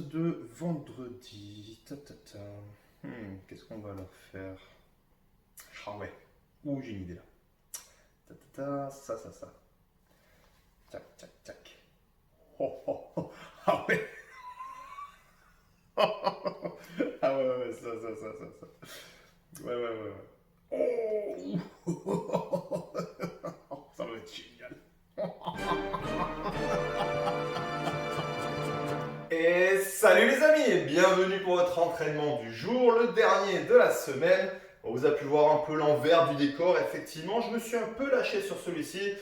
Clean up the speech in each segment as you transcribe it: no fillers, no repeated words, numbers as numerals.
de vendredi. Qu'est-ce qu'on va leur faire? Ah ouais. Ouh, j'ai une idée là. Ça. Tac. Oh. Ah ouais. Ah ouais, ça. Ouais. Oh. Ça va être génial. Et salut les amis, bienvenue pour votre entraînement du jour, le dernier de la semaine. On vous a pu voir un peu l'envers du décor, effectivement, je me suis un peu lâché sur celui-ci.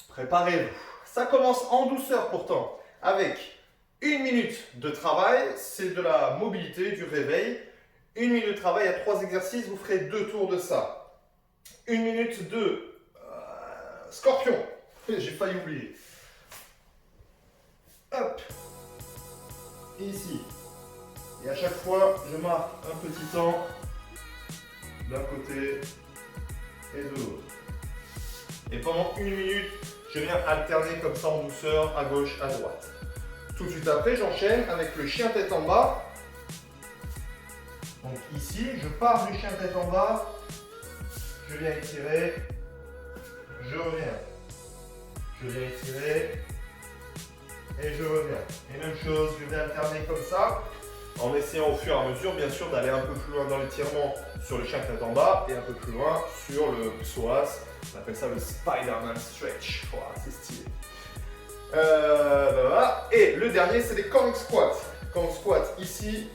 Préparez-vous. Ça commence en douceur pourtant, avec 1 minute de travail, c'est de la mobilité, du réveil. 1 minute de travail à 3 exercices, vous ferez 2 tours de ça. 1 minute de scorpion, j'ai failli oublier. Hop. Ici. Et à chaque fois, je marque un petit temps d'un côté et de l'autre. Et pendant 1 minute, je viens alterner comme ça en douceur, à gauche, à droite. Tout de suite après, j'enchaîne avec le chien tête en bas. Donc ici, je pars du chien tête en bas, je viens étirer, je reviens. Je viens étirer, et je reviens. Et même chose, je vais alterner comme ça, en essayant au fur et à mesure, bien sûr, d'aller un peu plus loin dans l'étirement sur le chien tête en bas et un peu plus loin sur le psoas. On appelle ça le Spider-Man stretch. Voilà, c'est stylé. Voilà. Et le dernier, c'est les Kong squats. Kong squat ici,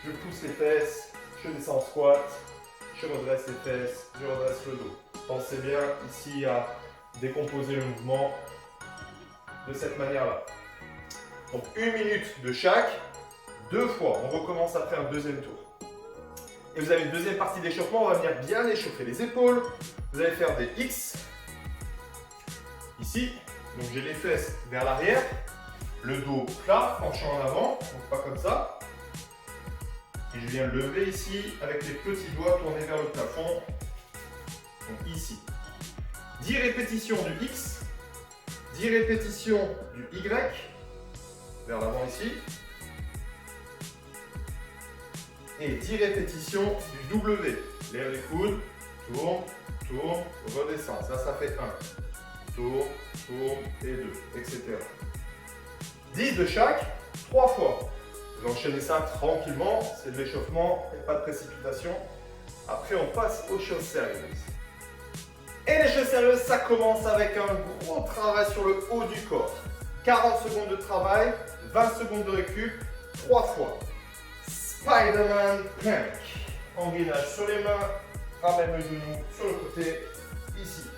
je pousse les fesses, je descends en squat, je redresse les fesses, je redresse le dos. Pensez bien ici à décomposer le mouvement de cette manière-là. Donc 1 minute de chaque, 2 fois. On recommence après un deuxième tour. Et vous avez une deuxième partie d'échauffement. On va venir bien échauffer les épaules. Vous allez faire des X. Ici. Donc j'ai les fesses vers l'arrière. Le dos plat, penchant en avant. Donc pas comme ça. Et je viens lever ici avec les petits doigts tournés vers le plafond. Donc ici. 10 répétitions du X. 10 répétitions du Y, vers l'avant ici, et 10 répétitions du W. Lève les coudes, tourne, redescend. Ça fait 1. Tourne, et 2, etc. 10 de chaque, 3 fois. Vous enchaînez ça tranquillement, c'est de l'échauffement et pas de précipitation. Après, on passe aux choses sérieuses. Et les choses sérieuses, ça commence avec un gros travail sur le haut du corps. 40 secondes de travail, 20 secondes de récup, 3 fois. Spider-Man plank. Engainage sur les mains, ramène le genou sur le côté, ici.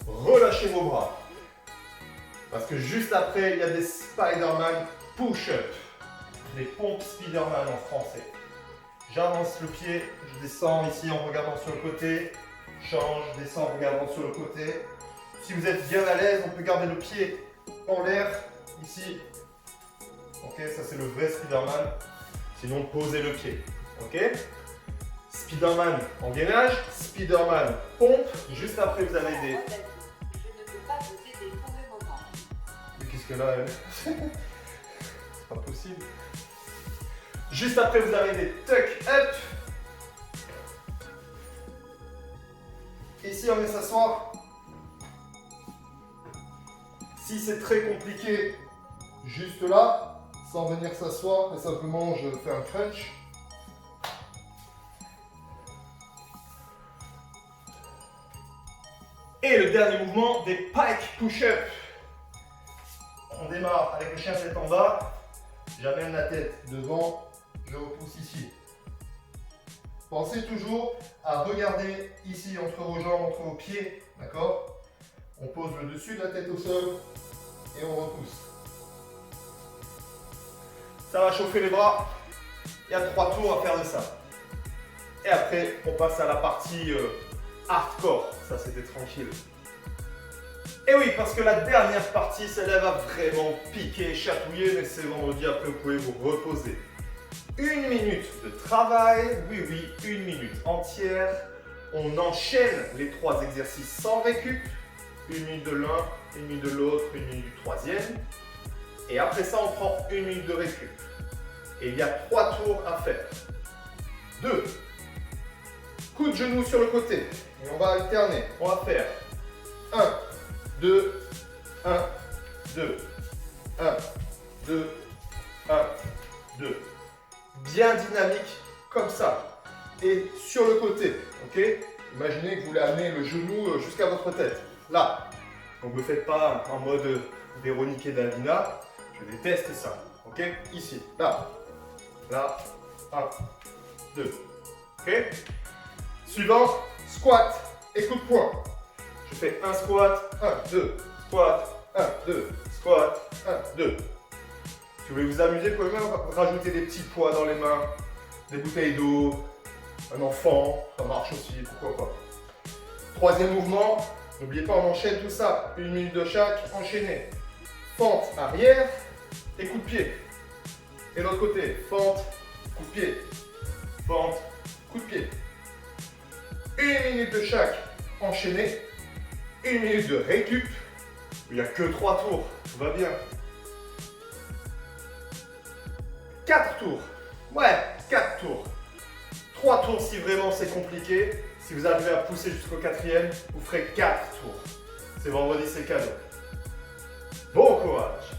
Relâchez vos bras. Parce que juste après, il y a des Spider-Man push-up. Des pompes Spider-Man en français. J'avance le pied, je descends ici en regardant sur le côté, change, descends en regardant sur le côté. Si vous êtes bien à l'aise, on peut garder le pied en l'air, ici. Ok, ça c'est le vrai Spider-Man. Sinon, posez le pied. Ok. Spider-Man engainage, Spider-Man pompe. Juste après, vous avez des... Je ne peux pas vous aider pour le moment. Mais qu'est-ce qu'elle a, elle? C'est pas possible. Juste après, vous avez des tuck up. Ici, on vient s'asseoir. Si c'est très compliqué, juste là, sans venir s'asseoir, mais simplement, je fais un crunch. Et le dernier mouvement, des pike push-up. On démarre avec le chien tête en bas. J'amène la tête devant. Je repousse ici. Pensez toujours à regarder ici entre vos jambes, entre vos pieds, d'accord? On pose le dessus de la tête au sol et on repousse. Ça va chauffer les bras. Il y a 3 tours à faire de ça. Et après, on passe à la partie hardcore. Ça, c'était tranquille. Et oui, parce que la dernière partie, celle-là va vraiment piquer, chatouiller, mais c'est vendredi, après vous pouvez vous reposer. 1 minute de travail, oui, 1 minute entière. On enchaîne les 3 exercices sans récup. 1 minute de l'un, 1 minute de l'autre, 1 minute du troisième. Et après ça, on prend 1 minute de récup. Et il y a 3 tours à faire. 2. Coup de genou sur le côté. Et on va alterner. On va faire 1, 2, 1, 2, 1, 2, 1, 2. Bien dynamique, comme ça. Et sur le côté, ok? Imaginez que vous voulez amener le genou jusqu'à votre tête. Là. Donc ne me faites pas en mode Véronique et Davina. Je déteste ça. Ok? Ici. Là. Là. 1, 2. Ok? Suivant, squat et coup de poing. Je fais un squat, 1, 2, squat, 1, 2, squat, 1, 2. Si vous voulez vous amuser, vous pouvez même rajouter des petits poids dans les mains, des bouteilles d'eau, un enfant, ça marche aussi, pourquoi pas. Troisième mouvement, n'oubliez pas, on enchaîne tout ça, 1 minute de chaque, enchaîné. Fente arrière et coup de pied. Et l'autre côté, fente, coup de pied, fente, coup de pied. 1 minute de chaque, enchaîné. 1 minute de récup. Il n'y a que 3 tours, tout va bien. 4 tours. Ouais, 4 tours. 3 tours si vraiment c'est compliqué. Si vous arrivez à pousser jusqu'au 4e, vous ferez 4 tours. C'est vendredi, c'est cadeau. Bon courage.